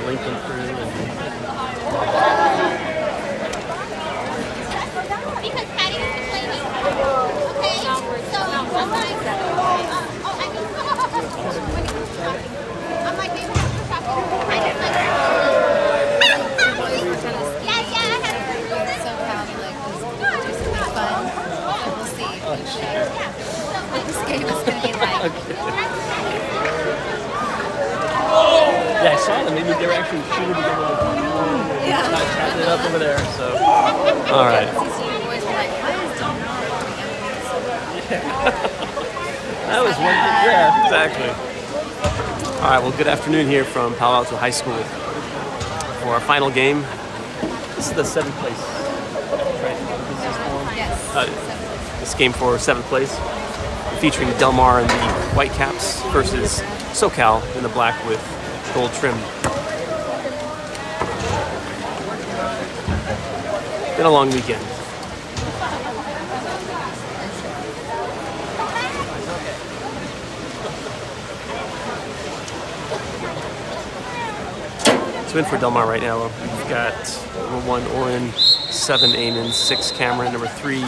Link them through and because Patty is complaining. Okay, so I'm like, you have to stop. I just like, yeah, I had a SOCAL like do something fun. We'll see. What this game is gonna be like. yeah, I saw them. Maybe they were actually shooting together. Yeah. Chatting it up over there. So, all right. Boys were like, why is Don That was one thing. Yeah, exactly. All right. Well, good afternoon here from Palo Alto High School for our final game. This is the 7th place. Right? Yes. This game for 7th place, featuring Del Mar in the white caps versus SoCal in the black with gold trim. Been a long weekend. So in for Del Mar right now, we've got number 1 Oren, 7 Eamon, 6 Cameron, number 3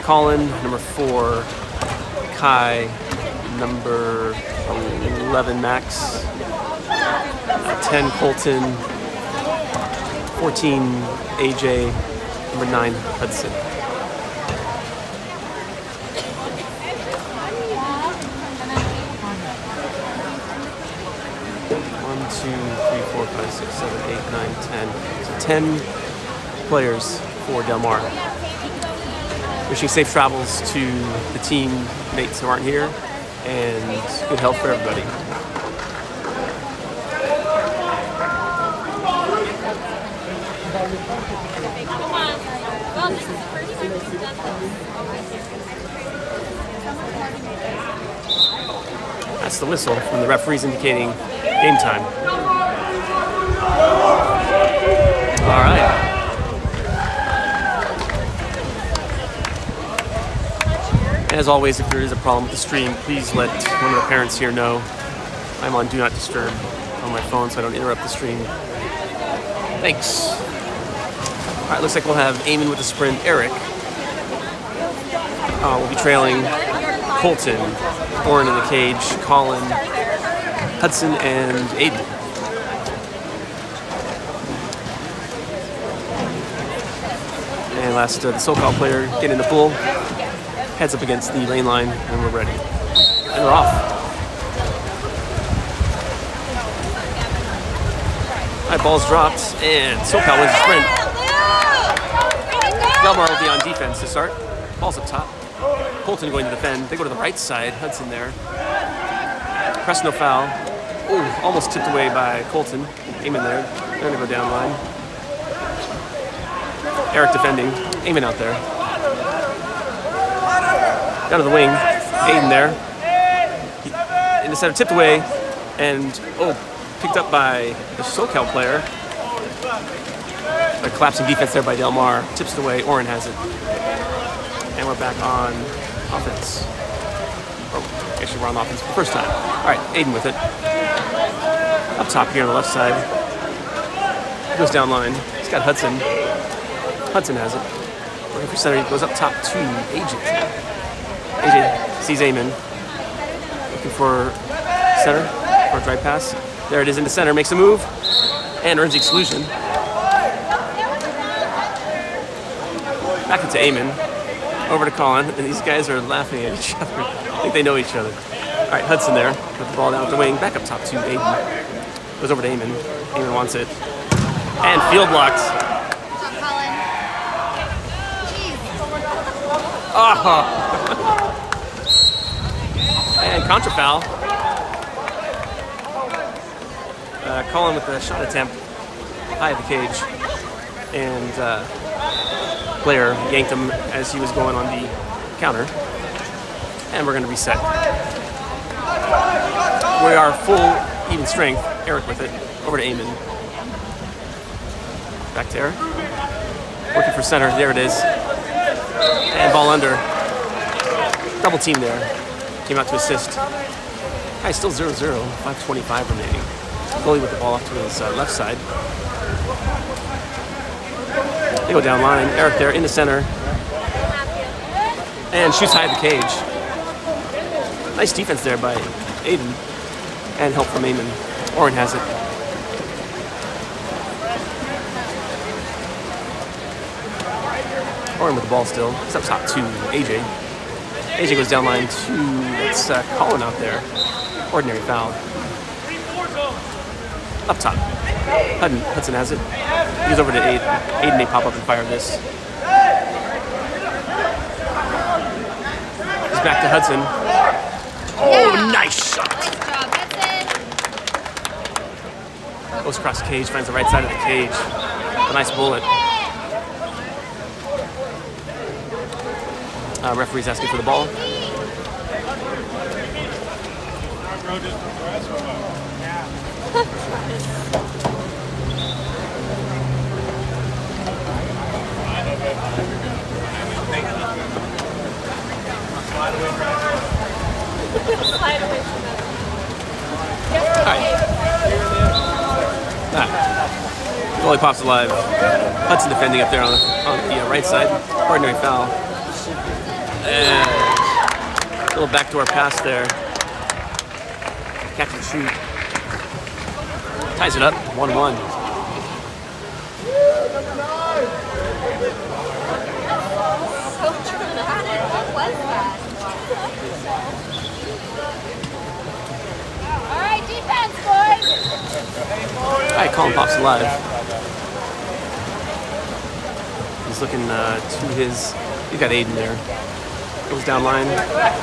Colin, number 4 Kai, number 11 Max, 10 Colton, 14 AJ, number 9 Hudson. One, 2, 3, 4, 5, 6, 7, 8, 9, 10. So 10 players for Del Mar. Wishing safe travels to the teammates who aren't here, and good health for everybody. That's the whistle from the referees indicating game time. All right. As always, if there is a problem with the stream, please let one of the parents here know. I'm on Do Not Disturb on my phone so I don't interrupt the stream. Thanks. All right, looks like we'll have Eamon with the sprint. Eric will be trailing Colton, Oren in the cage, Colin, Hudson, and Aiden. And last, the SoCal player getting in the pool. Heads up against the lane line, and we're ready. And we're off. All right, ball's dropped, and SoCal wins the sprint. Del Mar will be on defense to start. Ball's up top. Colton going to defend. They go to the right side. Hudson there. Press no foul. Ooh, almost tipped away by Colton. Eamon there. They're going to go down line. Eric defending. Eamon out there. Down to the wing. Aiden there. In the center, tipped away. And, picked up by the SoCal player. A collapsing defense there by Del Mar. Tips it away. Oren has it. And we're back on offense. Oh, actually, we're on offense for the first time. All right, Aiden with it. Up top here on the left side. He goes down line. He's got Hudson. Hudson has it. Looking for center. He goes up top to AJ. AJ sees Eamon. Looking for center for a drive pass. There it is into center. Makes a move. And earns the exclusion. Back into Eamon. Over to Colin, and these guys are laughing at each other. I think they know each other. All right, Hudson there. Put the ball down at the wing. Back up top to Aiden. Goes over to Eamon. Eamon wants it. And field blocked. Oh. And contra foul. Colin with the shot attempt high at the cage. And player yanked him as he was going on the counter. And we're going to reset. We are full even strength. Eric with it. Over to Eamon. Back to Eric. Working for center. There it is. And ball under. Double team there. Came out to assist. Guy's still 0-0. 5:25 remaining. Goalie with the ball off to his left side. They go down line. Eric there in the center. And shoots high at the cage. Nice defense there by Aiden. And help from Eamon. Oren has it. Oren with the ball still. It's up top to AJ. AJ goes down line to, that's Colin out there. Ordinary foul. Up top. Hudson has it. He goes over to Aiden. Aiden, they pop up and fire this. He's back to Hudson. Oh, nice shot. Nice job, Hudson. Goes across the cage, finds the right side of the cage. A nice bullet. Referee's asking for the ball. Goalie pops alive. Hudson defending up there on the right side. Ordinary foul. And a little backdoor pass there. Catch and shoot. Ties it up. 1-1. All right, defense, boys. All right, Colin pops alive. He's looking to his. He's got Aiden there. Goes down line.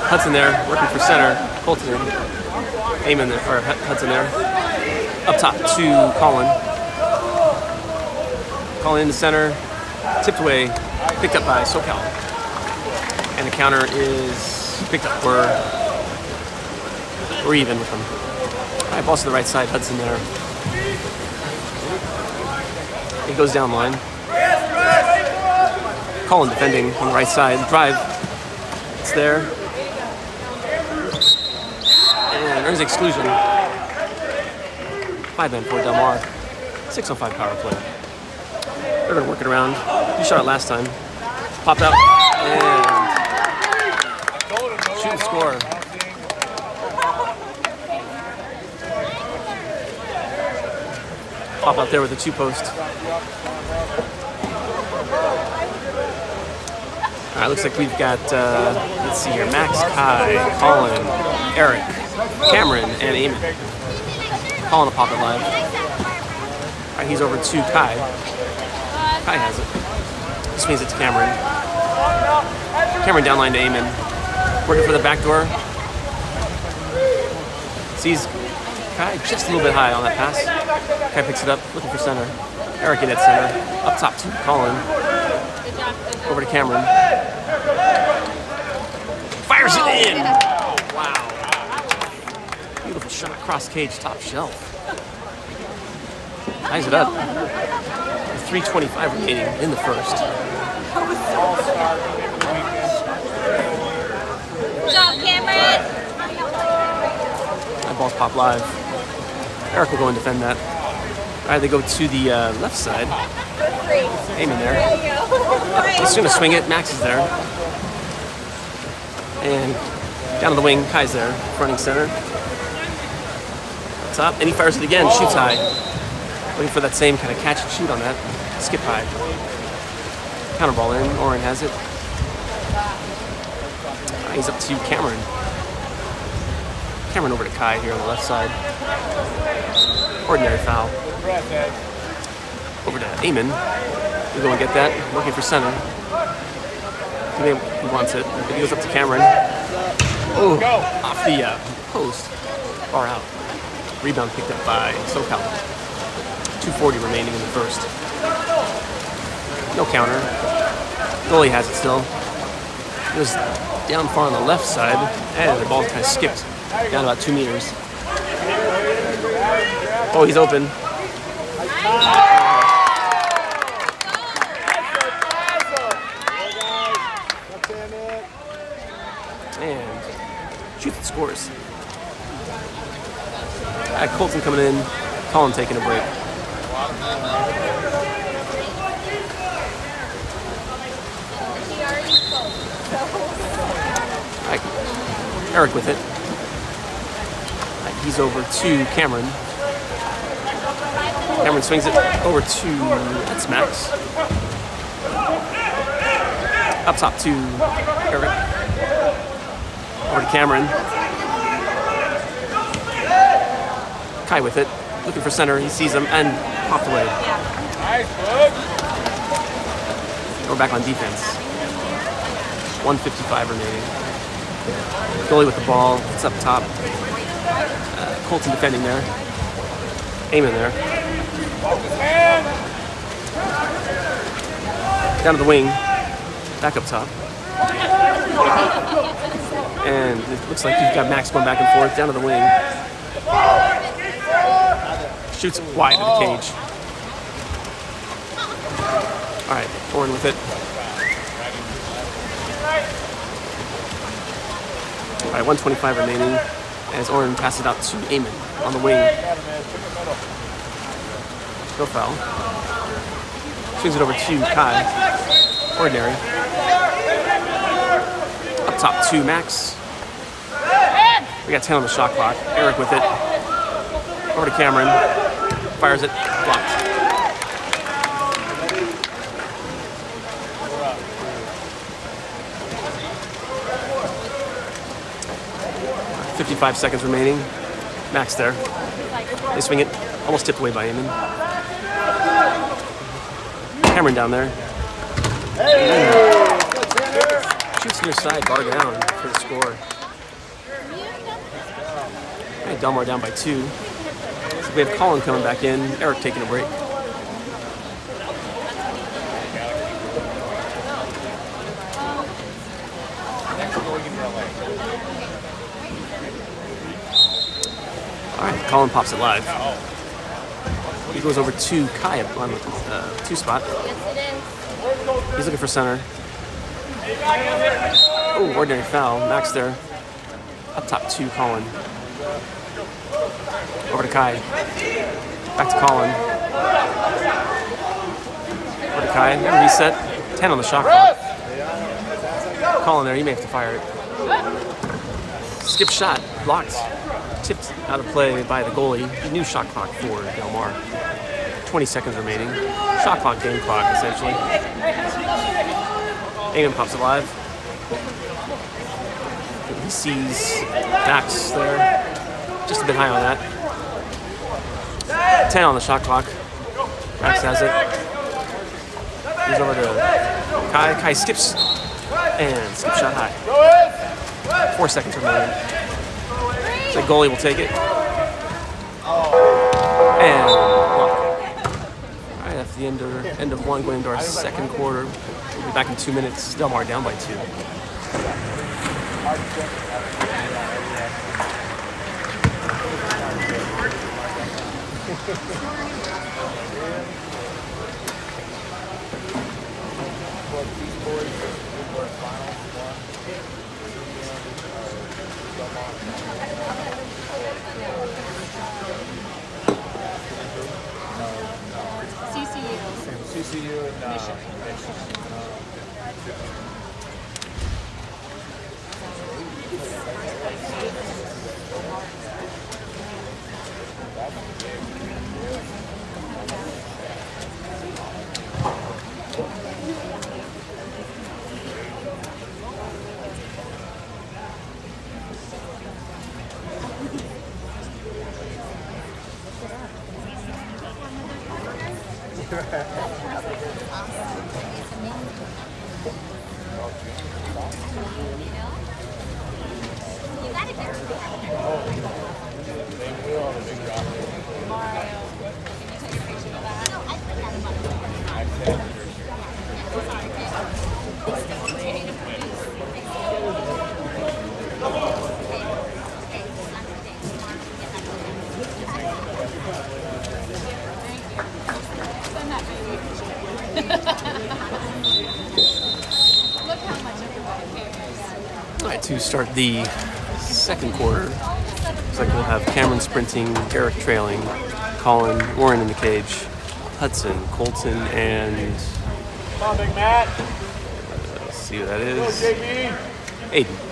Hudson there, working for center. Colton in. Eamon there, or Hudson there. Up top to Colin. Colin in the center. Tipped away. Picked up by SOCAL. And the counter is picked up. We're even with them. All right, ball to the right side. Hudson there. He goes down line. Colin defending on the right side. Drive. It's there. And earns exclusion. 5-man for Del Mar. 6:05 power play. They're going to work it around. You shot it last time. Popped out. And shoot and score. Pop out there with the 2-post. All right, looks like we've got, let's see here, Max, Kai, Colin, Eric, Cameron, and Eamon. Colin will pop it live. All right, he's over to Kai. Kai has it. This means it's Cameron. Cameron down line to Eamon. Working for the back door. Sees Kai just a little bit high on that pass. Kai picks it up, looking for center. Eric in at center. Up top to Colin. Over to Cameron. Fires it in! Wow. Beautiful shot, cross cage, top shelf. Ties it up. 3:25 remaining in the first. Good job, Cameron. That ball's pop live. Eric will go and defend that. All right, they go to the left side. Eamon there. He's going to swing it. Max is there. And down to the wing, Kai's there, fronting center. Up top, and he fires it again, shoots high. Looking for that same kind of catch and shoot on that. Skip high. Counter ball in, Oren has it. He's up to Cameron. Cameron over to Kai here on the left side. Ordinary foul. Over to Eamon. We go and get that. Looking for center. He wants it. He goes up to Cameron. Oh, off the post. Far out. Rebound picked up by SOCAL. 2:40 remaining in the first. No counter. Goalie has it still. It was down far on the left side, and the ball kind of skipped down about 2 meters. Oh, he's open. the scores. Colton coming in, Colin taking a break. Eric with it. He's over to Cameron. Cameron swings it over to, that's Max. Up top to Eric. Over to Cameron. Kai with it. Looking for center. He sees him and popped away. We're back on defense. 1:55 remaining. Goalie with the ball. It's up top. Colton defending there. Aiming there. Down to the wing. Back up top. And it looks like you've got Max going back and forth. Down to the wing. Shoots wide of the cage. All right, Oren with it. All right, 1:25 remaining as Oren passes it out to Eamon on the wing. No foul. Swings it over to Kai. Ordinary. Up top to Max. We got 10 on the shot clock. Eric with it. Over to Cameron. Fires it. Blocked. 55 seconds remaining. Max there. They swing it. Almost tipped away by Eamon. Cameron down there. Shoots near side, bar down for the score. Okay, Delmar down by 2. So we have Colin coming back in. Eric taking a break. All right, Colin pops it live. He goes over to Kai on the 2 spot. He's looking for center. Oh, ordinary foul. Max there. Up top to Colin. Over to Kai. Back to Colin. Over to Kai. And reset. 10 on the shot clock. Colin there. You may have to fire it. Skip shot. Blocked. Tipped out of play by the goalie. New shot clock for Delmar. 20 seconds remaining. Shot clock, game clock, essentially. Eamon pops it live. He sees Max there. Just a bit high on that. 10 on the shot clock. Max has it. He's over to Kai. Kai skips. And skip shot high. 4 seconds remaining. The goalie will take it. And block. All right, that's the end of one, going into our second quarter. We'll be back in 2 minutes. Delmar down by 2. CCU and Mission. To start the second quarter. Looks like we'll have Cameron sprinting, Eric trailing, Colin, Warren in the cage, Hudson, Colton, and Come on, Big Matt. let's see who that is. JB. Aiden.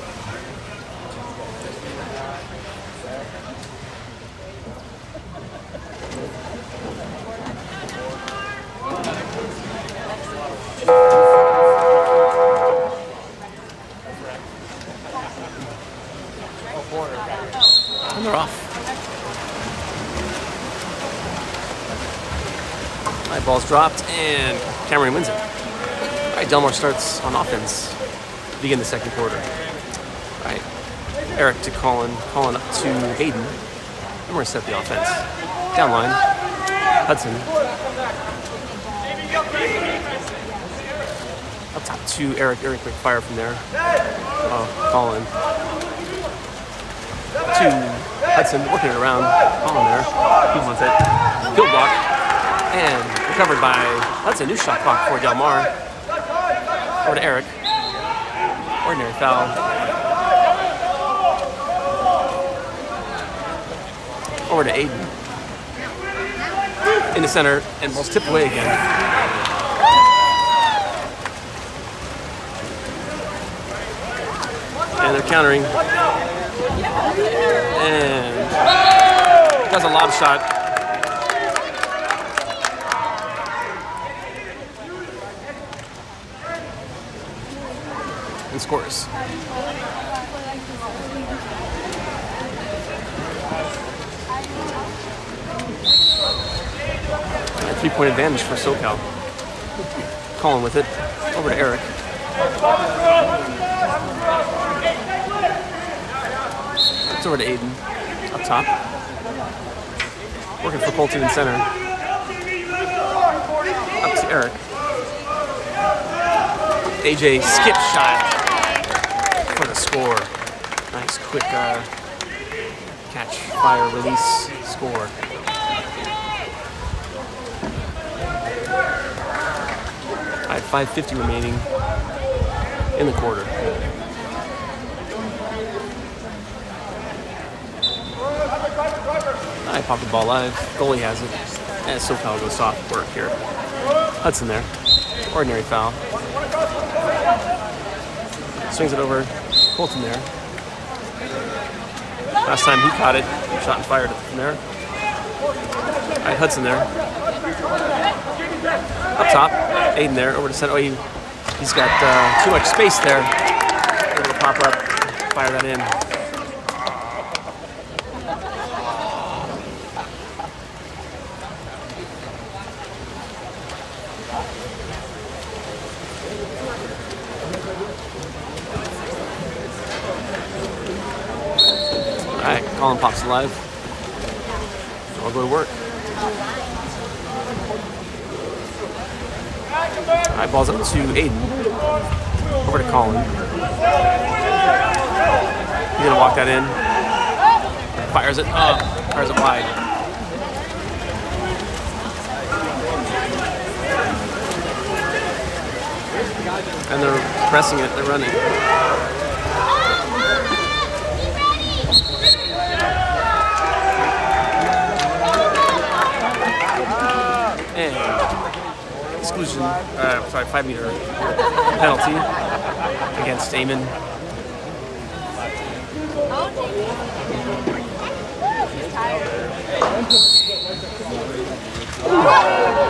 And they're off. All right, ball's dropped, and Cameron wins it. All right, Delmar starts on offense. Begin the second quarter. All right, Eric to Colin, Colin up to Aiden. And we're gonna set the offense. Down line, Hudson. Up top to Eric. Eric quick fire from there. Colin. To Hudson, working it around. Colin there. He wants it. Field block. And recovered by Hudson. New shot clock for Delmar. Over to Eric. Ordinary foul. Over to Aiden. In the center, and ball's tipped away again. And they're countering. And does a lob shot. And scores. A 3-point advantage for SoCal. Colin with it. Over to Eric. It's over to Aiden. Up top. Working for Colton in center. Up to Eric. AJ skip shot for the score. Nice quick catch, fire, release, score. All right, 5:50 remaining in the quarter. I pop the ball live. Goalie has it. And SoCal goes soft work here. Hudson there. Ordinary foul. Swings it over. Colton there. Last time he caught it, shot and fired from there. All right, Hudson there. Up top. Aiden there. Over to center. Oh, he's got too much space there. Able to pop up. Fire that in. Alright, Colin pops alive. I'll go to work. Alright, ball's up to Aiden. Over to Colin. He's gonna walk that in. Fires it up. Fires it wide. And they're pressing it, they're running. And exclusion, 5-meter penalty against Eamon.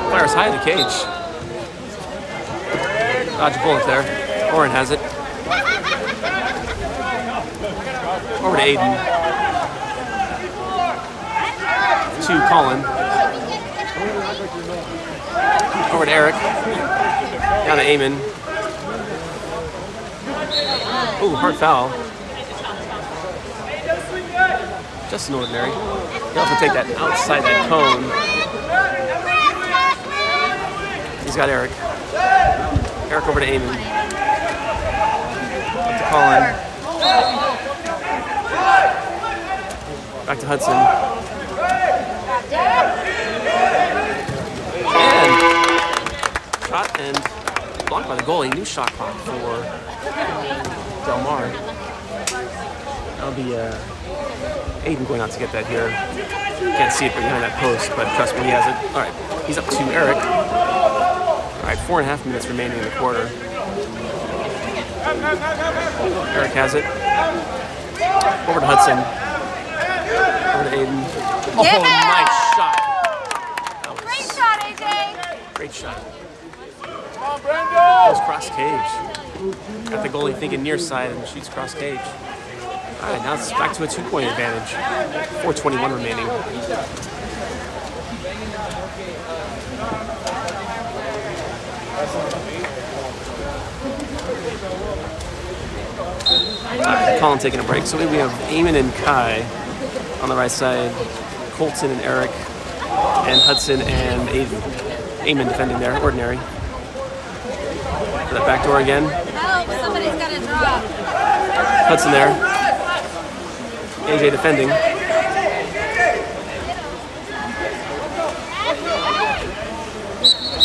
Fires high in the cage. Dodge a bullet there. Oren has it. Over to Aiden. To Colin. Over to Eric. Down to Eamon. Ooh, hard foul. Just an ordinary. He'll have to take that outside that cone. He's got Eric. Eric over to Eamon. Up to Colin. Back to Hudson. And shot and blocked by the goalie. New shot clock for Delmar. That'll be Aiden going out to get that here. Can't see it behind that post, but trust me, he has it. All right, he's up to Eric. All right, 4.5 minutes remaining in the quarter. Eric has it. Over to Hudson. Over to Aiden. Oh, Yeah! nice shot. Great shot, AJ. Great shot. Come on, Brando! Goes cross cage. Got the goalie thinking near side and shoots cross cage. All right, now it's back to a 2-point advantage. 4:21 remaining. All right, Colin taking a break. So we have Eamon and Kai on the right side, Colton and Eric, and Hudson and Aiden. Eamon defending there, ordinary. For that back door again. Help, somebody's got to drop. Hudson there. AJ defending.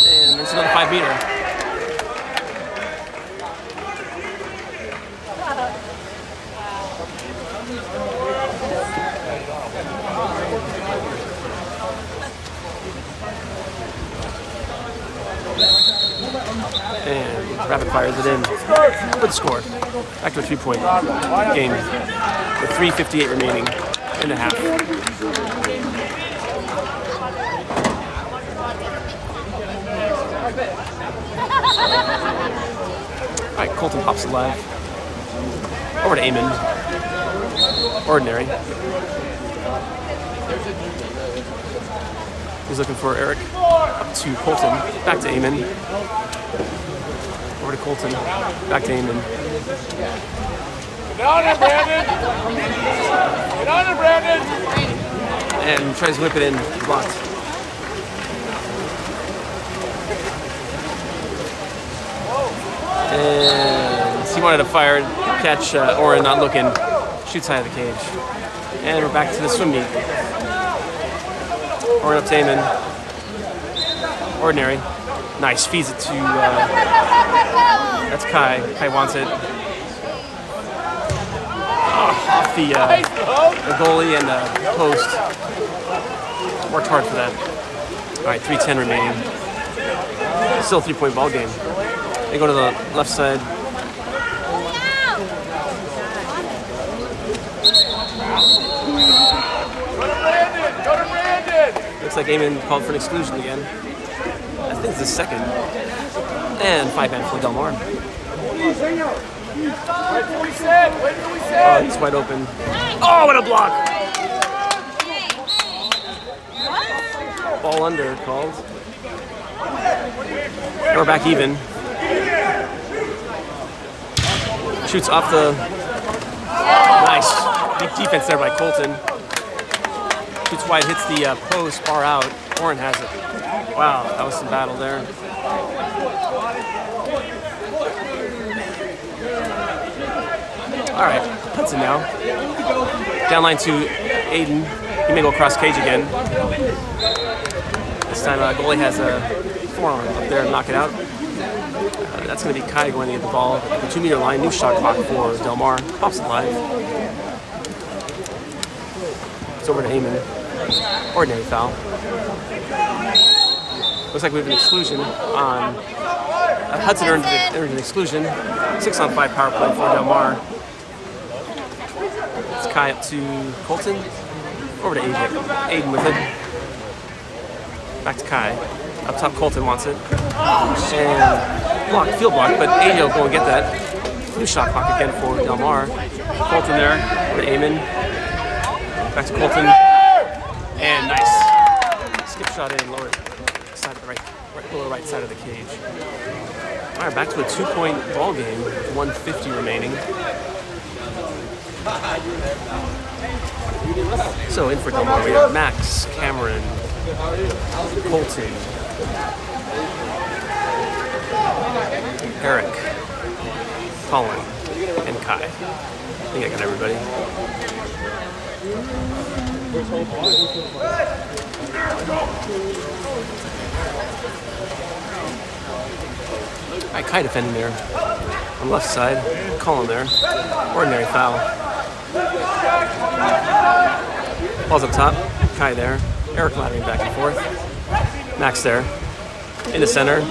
And there's another 5-meter. And rapid fires it in. Good score. Back to a 3-point game with 3:58 remaining in the half. All right, Colton pops alive. Over to Eamon. Ordinary. He's looking for Eric. Up to Colton. Back to Eamon. Over to Colton. Back to Eamon. Get on it, Brandon! Get on it, Brandon! And tries to whip it in. Blocked. And he wanted to fire, catch Oren not looking. Shoots high of the cage. And we're back to the swim meet. Oren up to Eamon. Ordinary. Nice. Feeds it to... that's Kai. Kai wants it. Off the goalie and the post. Worked hard for that. All right, 3:10 remaining. Still a 3-point ball game. They go to the left side. Go to Brandon! Looks like Eamon called for an exclusion again. I think it's the second. And 5-man for Del Mar. Wait till we set! Wait till we set! It's wide open. Oh, what a block! Ball under called. We're back even. Shoots off the... Nice. Deep defense there by Colton. Shoots wide, hits the post, bar out. Oren has it. Wow, that was some battle there. All right, Hudson now. Down line to Aiden. He may go cross cage again. This time goalie has a forearm up there and knock it out. That's going to be Kai going to get the ball at the 2-meter line. New shot clock for Del Mar. Pops it live. It's over to Eamon. Ordinary foul. Looks like we have an exclusion on... Hudson earned an exclusion. 6-on-5 power play for Del Mar. It's Kai up to Colton. Over to Aiden with it. Back to Kai. Up top, Colton wants it. And block, field block, but Aiden will go and get that. New shot clock again for Del Mar. Colton there. Over to Eamon. Back to Colton. And nice. Skip shot in, lower side of the right below right side of the cage. All right, back to a 2-point ball game with 1:50 remaining. So in for Del Mar, we have Max, Cameron, Colton, Eric, Colin, and Kai. I think I got everybody. All right, Kai defending there on the left side. Colin there. Ordinary foul. Ball's up top. Kai there. Eric laddering back and forth. Max there. In the center.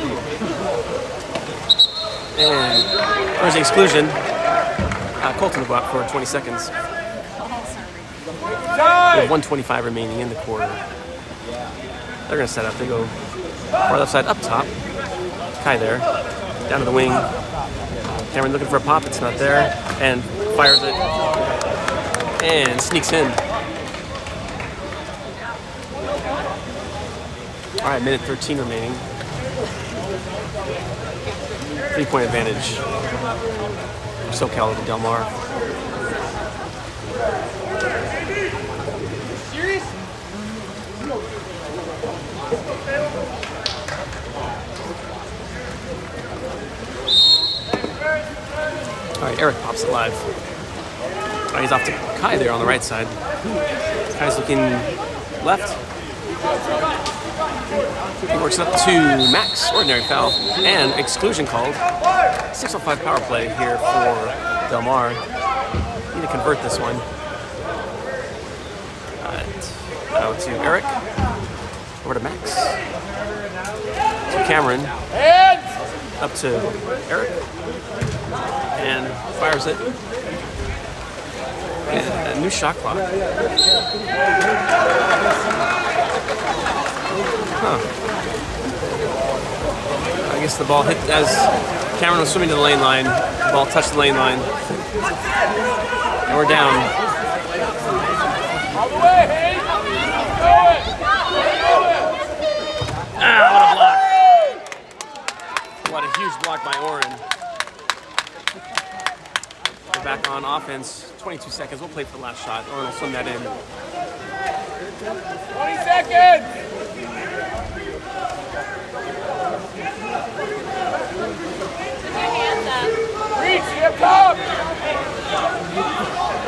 And there's the exclusion. Colton will go out for 20 seconds. With 1:25 remaining in the quarter. They're going to set up. They go far left side up top. Kai there. Down to the wing. Cameron looking for a pop. It's not there. And fires it. And sneaks in. All right, minute 13 remaining. 3-point advantage for SoCal over Del Mar. All right, Eric pops it live. All right, he's off to Kai there on the right side. Kai's looking left. He works up to Max, ordinary foul, and exclusion called. 6:05 power play here for Del Mar. Need to convert this one. All right, now to Eric. Over to Max. To Cameron. Up to Eric. And fires it. And a new shot clock. Huh. I guess the ball hit as Cameron was swimming to the lane line. The ball touched the lane line. And we're down. All the way, Hayes. Ah, what a block. What a huge block by Oren. We're back on offense. 22 seconds. We'll play for the last shot. Oren will swim that in. 20 seconds. Reach, you have come.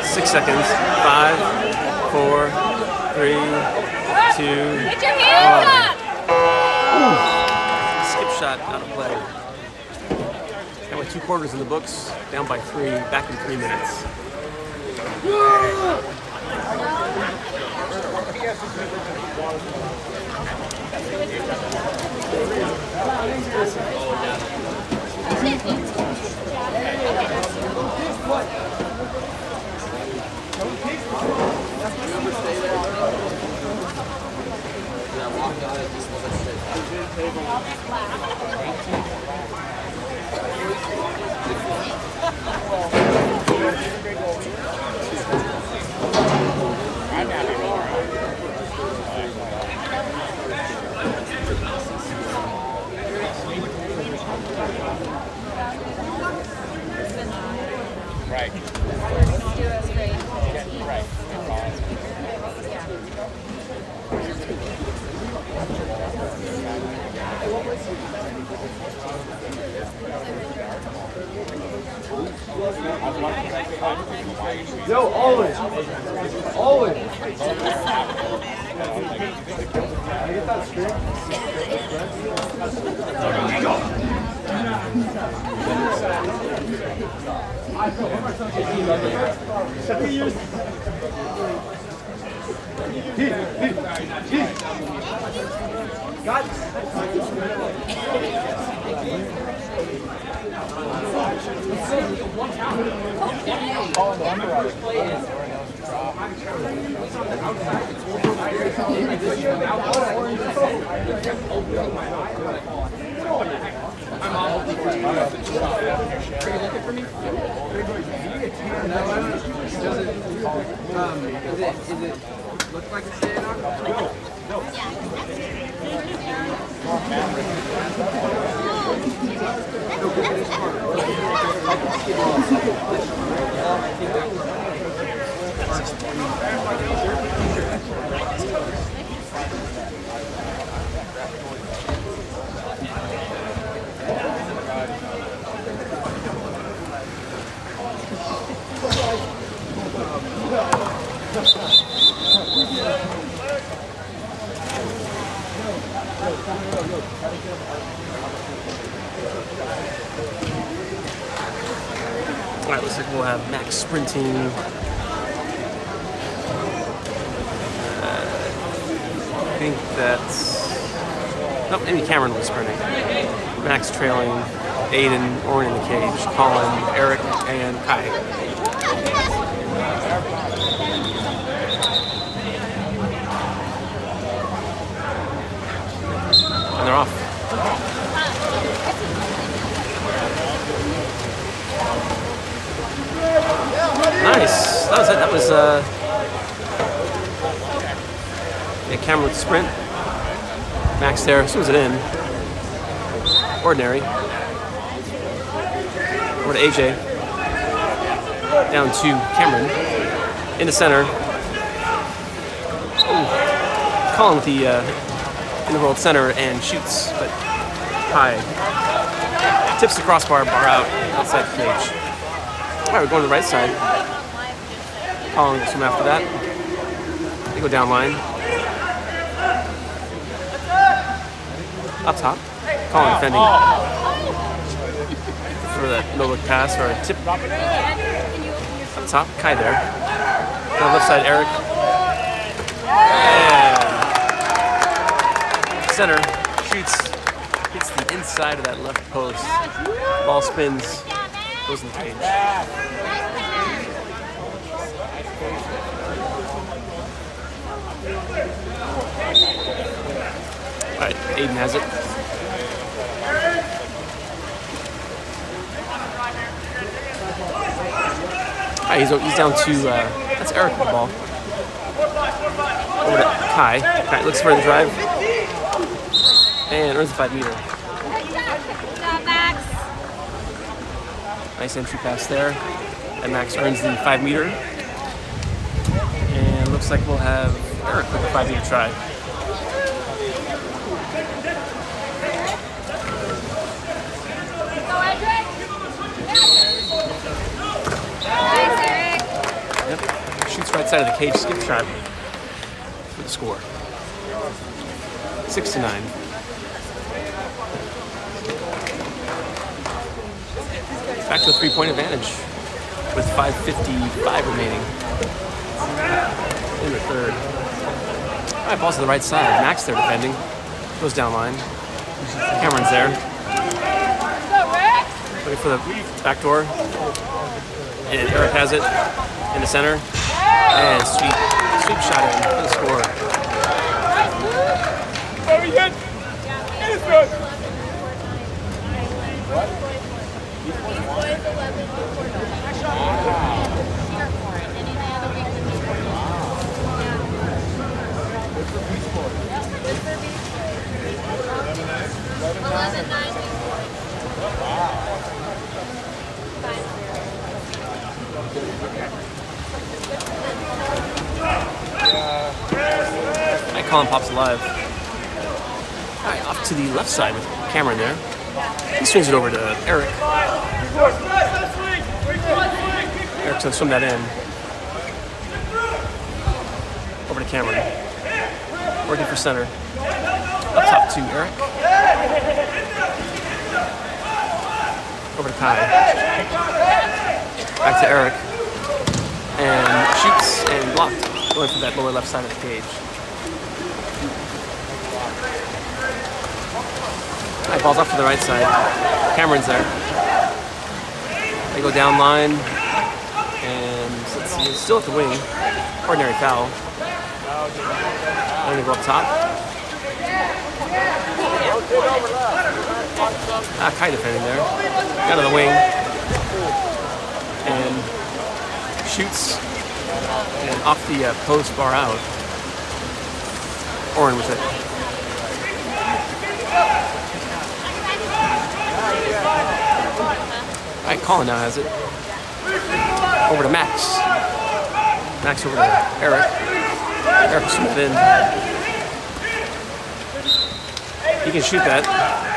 6 seconds. 5, 4, 3, 2. Get your hands up! Skip shot out of play. And with 2 quarters in the books, down by 3, back in 3 minutes. Right. Yo, always. Always. I get that straight. Is it look like it's staying on? No. All right, looks like we'll have Max sprinting think that's... Nope, maybe Cameron was sprinting. Max trailing, Aiden, Oren in the cage, Colin, Eric, and Kai. And they're off. Nice. That was it. That was yeah, Cameron with the sprint. Max there. As soon as it in. Ordinary. Over to AJ. Down to Cameron. In the center. Ooh. Colin with the in the world center and shoots, but high. Tips the crossbar, bar out, outside the cage. Alright, we're going to the right side. Colin will swim after that. They go down line. Up top. Colin defending. For that no-look pass or a tip. Up top, Kai there. On the left side, Eric. And center shoots, hits the inside of that left post. Ball spins, goes in the cage. All right, Aiden has it. All right, he's down to, that's Eric with the ball. Over to Kai. Kai looks for the drive. And earns the 5 meter. Good job, Max. Nice entry pass there. And Max earns the 5 meter. And looks like we'll have Eric with the 5 meter try. Nice, Eric. Yep. Shoots right side of the cage, skip shot for the score. 6-9. Back to a 3-point advantage with 5:55 remaining in the third. All right, ball's to the right side. Max there defending. Goes down line. Cameron's there. Looking for the back door. And Eric has it in the center. And sweep shot in for the score. Very good. It is good. Alright, Colin pops alive. Alright, off to the left side with Cameron there. He swings it over to Eric. Eric's gonna swim that in. Over to Cameron. Working for center. Up top to Eric. Over to Kai. Back to Eric. And shoots and blocked. Going for that lower left side of the cage. Alright, ball's off to the right side. Cameron's there. They go down line. And let's see, it's still at the wing. Ordinary foul. Then they go up top. Kai defending there. Out of the wing. And shoots. And off the post, bar out. Oren with it. Alright, Colin now has it. Over to Max. Max over to Eric. Eric will shoot it in. He can shoot that.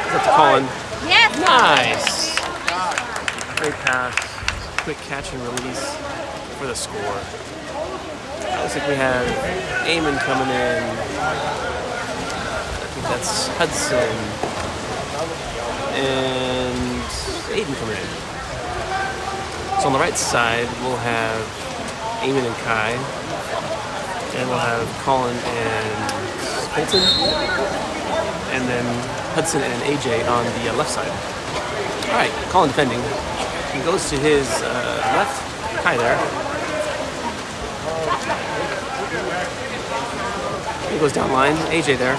It's up to Colin. Yes. Nice. Great pass. Quick catch and release for the score. Looks like we have Eamon coming in. I think that's Hudson. And Aiden coming in. So on the right side, we'll have Eamon and Kai. And we'll have Colin and Colton. And then Hudson and AJ on the left side. All right, Colin defending. He goes to his left. Kai there. He goes down line. AJ there.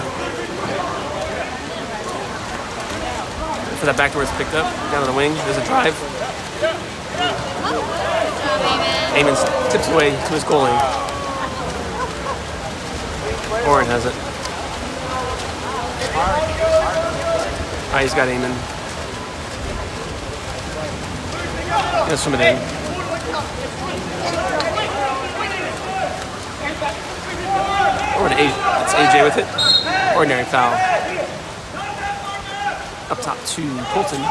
For that backdoor is picked up. Down to the wing. There's a drive. Eamon tips away to his goalie. Oren has it. He's got Eamon. Let's swim it in. Over to AJ. It's AJ with it. Ordinary foul. Up top to Colton.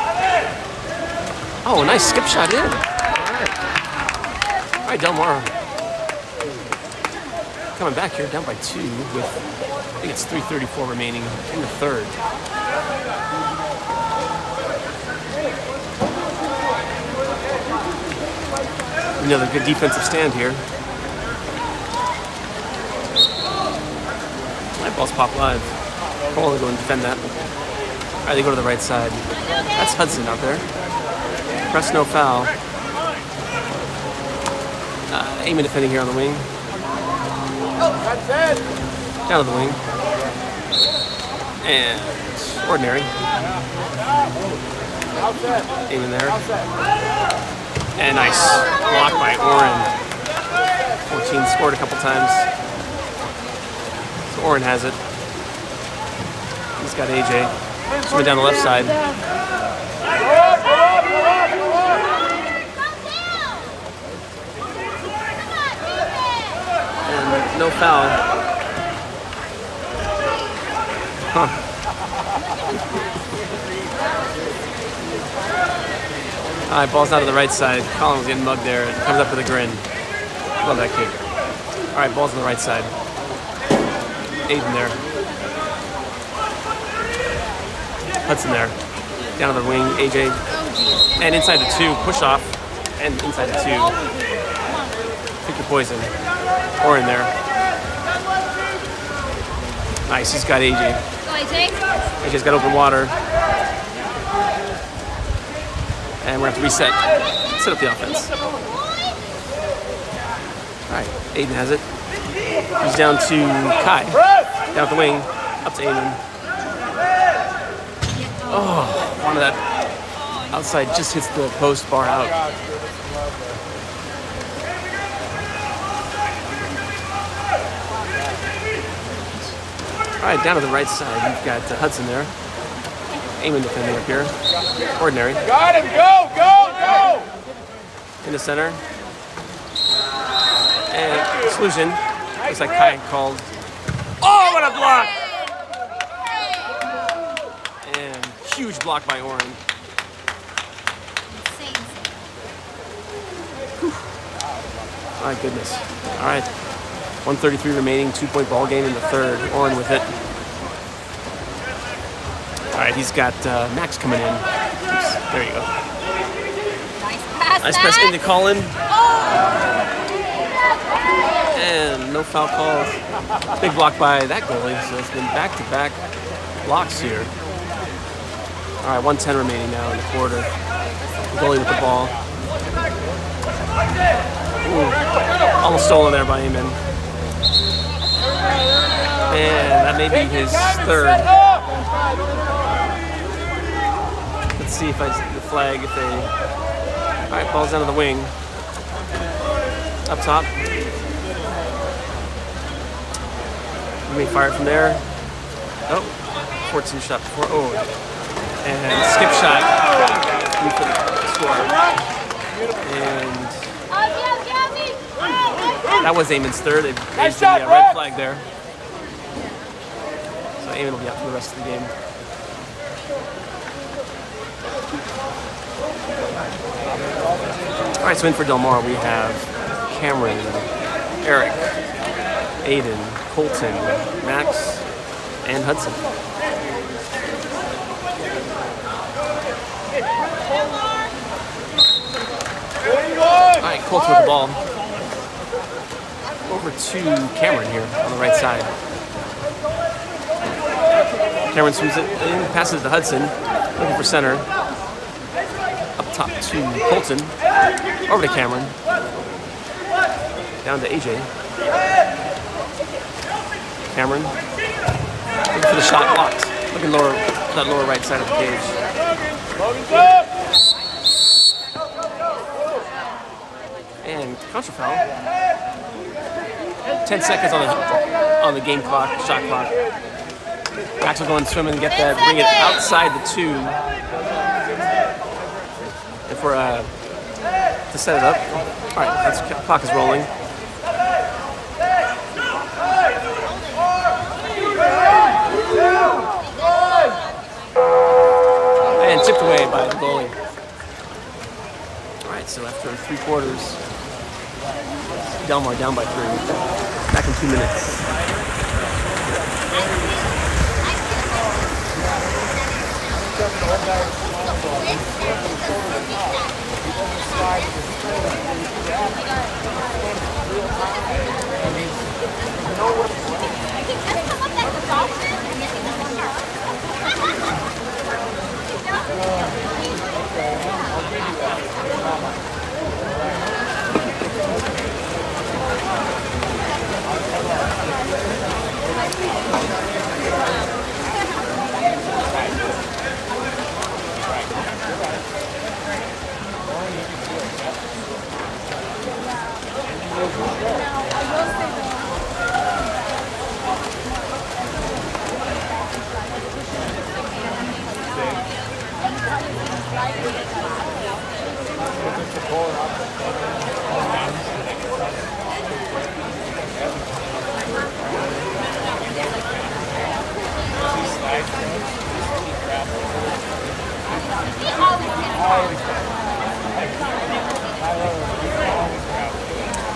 Oh, a nice skip shot in. All right, Del Mar coming back here, down by 2 with, I think it's 3:34 remaining in the third. Another good defensive stand here. That ball's popped live. Cole will go and defend that. All right, they go to the right side. That's Hudson out there. Press no foul. Eamon defending here on the wing. Down to the wing. And Ordinary. Eamon there. And nice block by Oren. 14 scored a couple times. So Oren has it. He's got AJ. Coming down the left side. And no foul. Huh. All right, ball's out to the right side. Colin was getting mugged there. It comes up with a grin. Love that kick. All right, ball's on the right side. Aiden there. Hudson there. Down to the wing, AJ. And inside the 2, push off. And inside the 2. Pick your poison. Oren there. Nice, he's got AJ. Go, AJ. AJ's got open water. And we're going to have to reset. Set up the offense. All right, Aiden has it. He's down to Kai. Down at the wing. Up to Aiden. Oh, one of that outside just hits the post, bar out. All right, down to the right side, you've got Hudson there. Eamon defending up here. Ordinary. Got him, go, go, go! In the center. And exclusion. Looks like Kai called. Oh, what a block! And huge block by Oren. My goodness. All right. 1:33 remaining, 2-point ball game in the third. Oren with it. All right, he's got Max coming in. Oops, there you go. Nice pass into Colin. And no foul calls. Big block by that goalie, so it's been back-to-back blocks here. All right, 1:10 remaining now in the quarter. Goalie with the ball. Ooh, almost stolen there by Eamon. And that may be his third. Let's see if I see the flag, if they... All right, ball's down to the wing. Up top. We may fire it from there. Oh, 14 shot before. Oh, and skip shot. We put the score. And that was Eamon's third. They raised the red flag there. So Eamon will be out for the rest of the game. All right, so in for Del Mar, we have Cameron, Eric, Aiden, Colton, Max, and Hudson. All right, Colton with the ball. Over to Cameron here on the right side. Cameron swings it in, passes it to Hudson, looking for center. Up top to Colton, over to Cameron. Down to AJ. Cameron, looking for the shot, blocked. Looking lower, that lower right side of the cage. And contra foul. 10 seconds on the game clock, shot clock. Max will go and swim and get that, bring it outside the 2. If we're to set it up. All right, that's clock is rolling. And tipped away by the goalie. All right, so after 3 quarters, Delmar down by 3. Back in 2 minutes.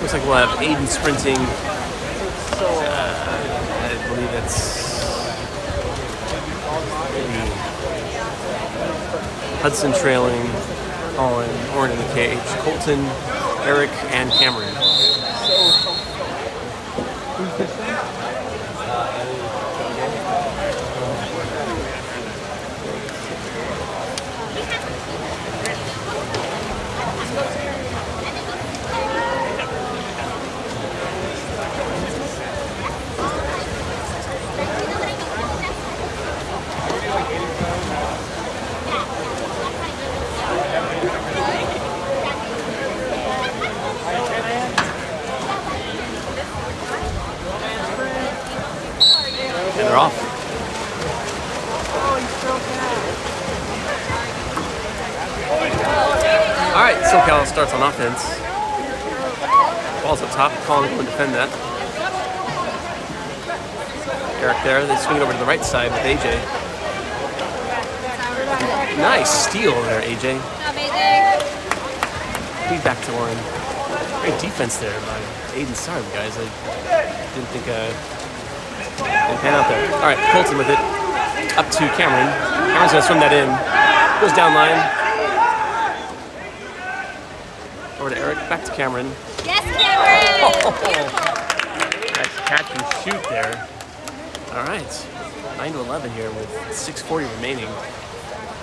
Looks like we'll have Aiden sprinting. I believe that's Hudson trailing on Oren in the cage. Colton, Eric, and Cameron. And they're off. All right, SoCal starts on offense. Ball's up top. Colin will defend that. Eric there. They swing it over to the right side with AJ. Nice steal there, AJ. Amazing. Feed back to Oren. Great defense there by Aiden. Sorry, guys. I didn't think didn't pan out there. All right, Colton with it. Up to Cameron. Cameron's going to swim that in. Goes down line. Over to Eric. Back to Cameron. Yes, Cameron. Nice catch and shoot there. All right. 9-11 here with 6:40 remaining.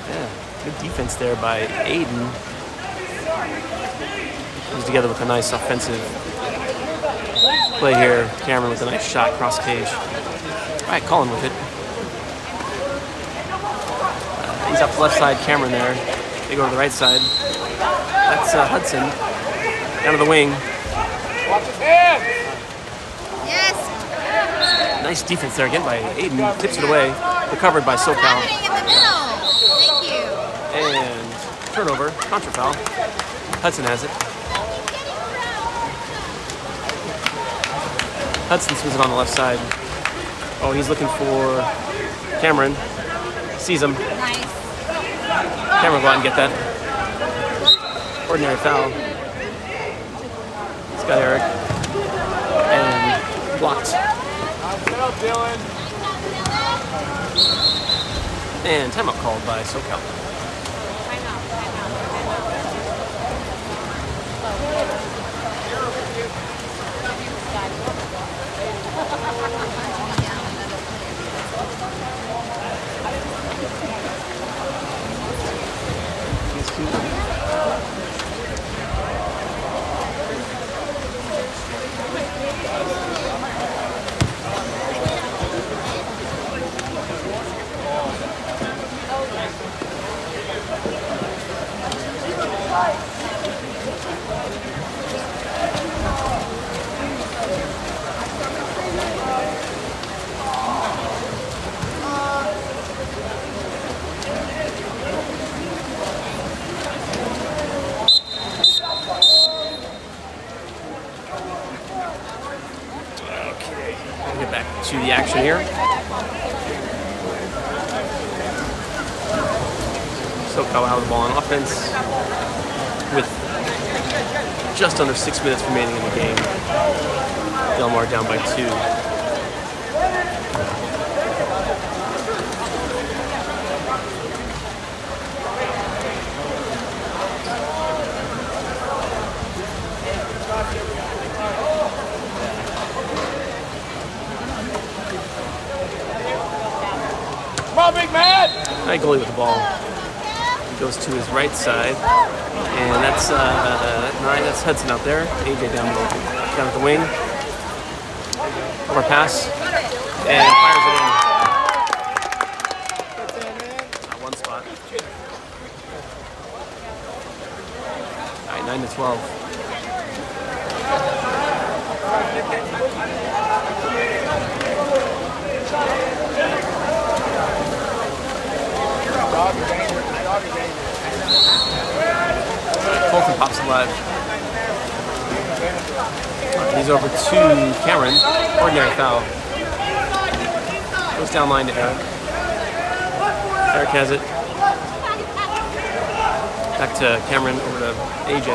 Yeah, good defense there by Aiden. Comes together with a nice offensive play here. Cameron with a nice shot cross cage. All right, Colin with it. He's up the left side. Cameron there. They go to the right side. That's Hudson. Down to the wing. Watch his hands. Yes. Nice defense there again by Aiden. Tips it away. Recovered by SoCal. Happening in the middle. Thank you. And turnover. Contra foul. Hudson has it. Hudson swings it on the left side. Oh, he's looking for Cameron. Sees him. Nice. Cameron go out and get that. Ordinary foul. He's got Eric. And blocked. Dylan. And timeout called by SoCal. 2. Get back to the action here. SoCal out of the ball on offense with just under 6 minutes remaining in the game. Del Mar down by 2. Come on, big man! Nice goalie with the ball. He goes to his right side, and that's 9. That's Hudson out there. AJ down at the wing. Overpass, and fires it in. One spot. All right, 9-12. Colton pops alive. He's over to Cameron. Ordinary foul. Goes down line to Eric. Eric has it. Back to Cameron, over to AJ.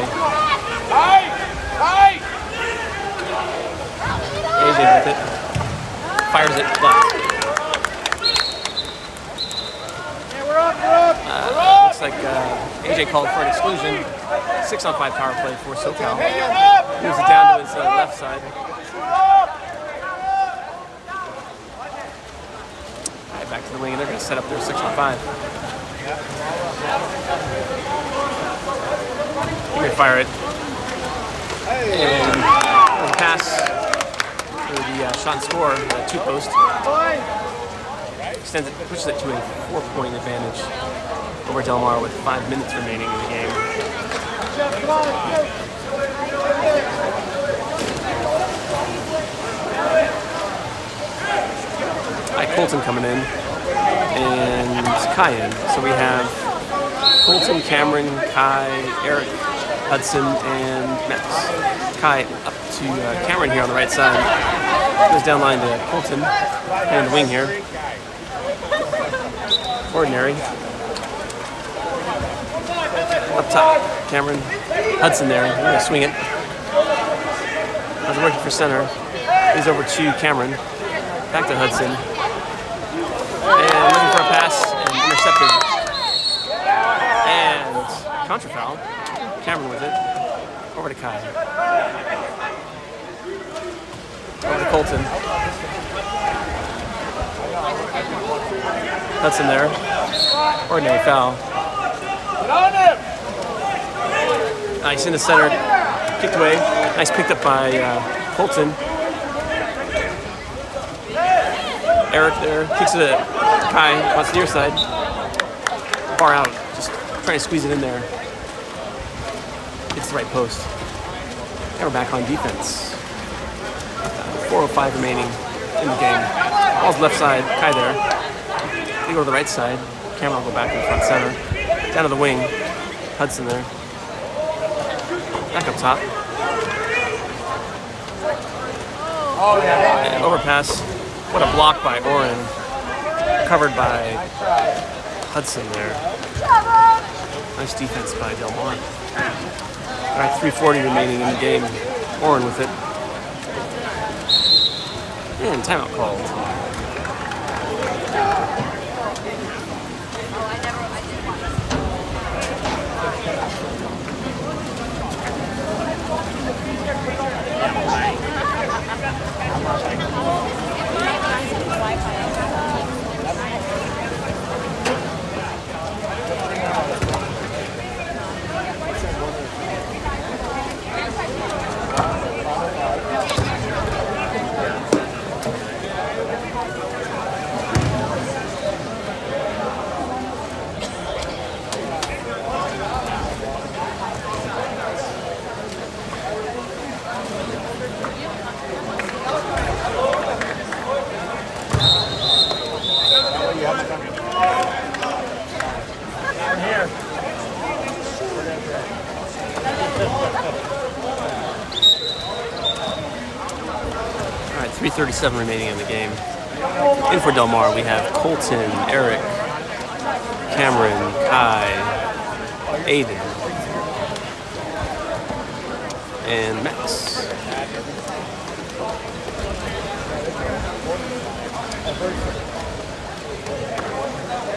AJ with it. Fires it left. Looks like AJ called for an exclusion. 6-on-5 power play for SoCal. Moves it down to his left side. All right, back to the wing, and they're going to set up their 6-on-5. He may fire it. And the pass for the shot and score, the 2-post. Extends it, pushes it to a 4-point advantage over Del Mar with 5 minutes remaining in the game. Colton coming in, and Kai in. So we have Colton, Cameron, Kai, Eric, Hudson, and Max. Kai up to Cameron here on the right side. Goes down line to Colton, and the wing here. Ordinary. Up top, Cameron, Hudson there. We're going to swing it. Hudson working for center. He's over to Cameron. Back to Hudson. And looking for a pass and intercepted. And contra foul. Cameron with it. Over to Kai. Over to Colton. Hudson there. Ordinary foul. Nice in the center. Kicked away. Nice picked up by Colton. Eric there. Kicks it at Kai. Wants the near side. Far out. Just trying to squeeze it in there. It's the right post. And we're back on defense. 4:05 remaining in the game. Ball's left side. Kai there. They go to the right side. Cameron will go back in front center. Down to the wing. Hudson there. Back up top. And overpass. What a block by Oren. Covered by Hudson there. Nice defense by Del Mar. All right, 3:40 remaining in the game. Oren with it. And timeout called. All right, 3:37 remaining in the game. In for Del Mar, we have Colton, Eric, Cameron, Kai, Aiden, and Max.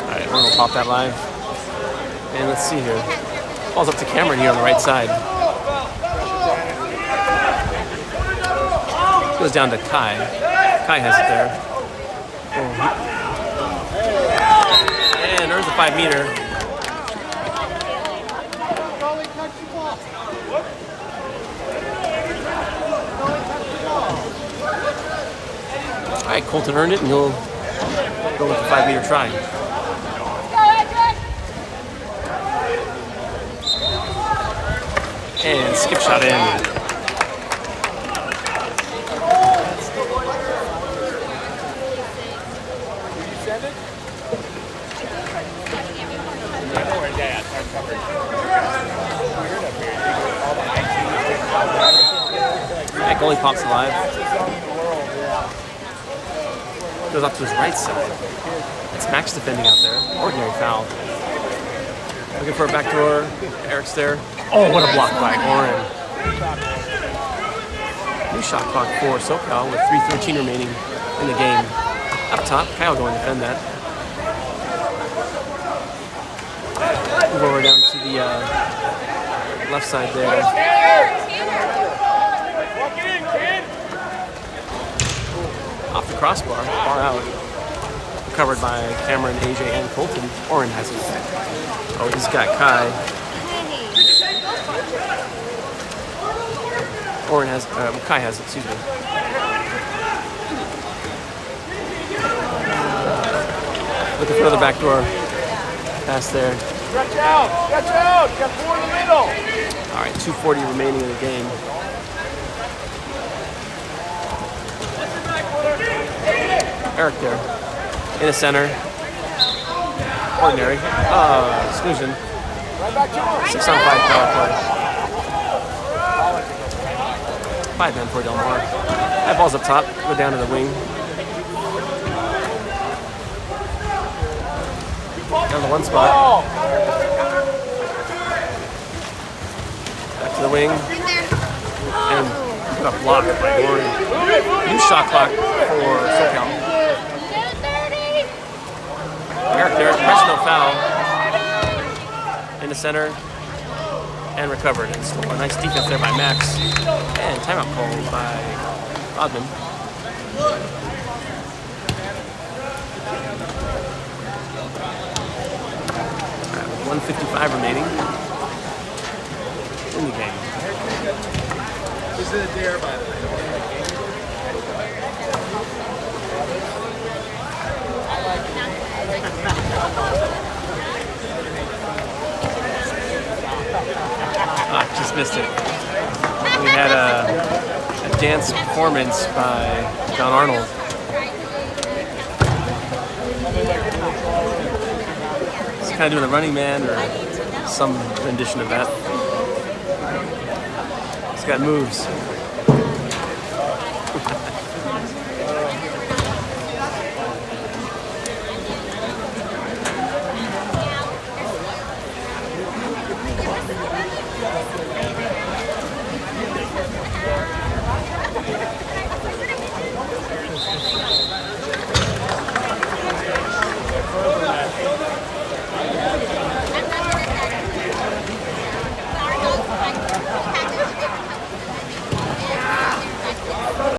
All right, we're gonna pop that live. And let's see here. Ball's up to Cameron here on the right side. Goes down to Kai. Kai has it there. And earns a 5-meter. All right, Colton earned it, and he'll go with the 5-meter try. And skip shot in. That goalie pops alive. Goes up to his right side. It's Max defending out there. Ordinary foul. Looking for a backdoor. Eric's there. Oh, what a block by Oren. New shot clock for SoCal with 3:13 remaining in the game. Up top, Kyle going to defend that. Move over down to the left side there. Off the crossbar, far out. Covered by Cameron, AJ, and Colton. Oren has it. Oh, he's got Kai. Oren has, Kai has it, excuse me. Looking for another backdoor pass there. Stretch out! Stretch out! Got 4 in the middle! All right, 2:40 remaining in the game. Eric there. In the center. Ordinary. Exclusion. 6-on-5 power play. 5 men for Del Mar. That ball's up top. Go down to the wing. Down to one spot. Back to the wing. And got blocked by Oren. New shot clock for SoCal. Eric there, personal foul in the center and recovered and stole. A nice defense there by Max. And timeout called by Rodman. All right, 1:55 remaining in the game. This is a dare, by the way. Just missed it. We had a dance performance by John Arnold. He's kind of doing the Running Man or some rendition of that. He's got moves.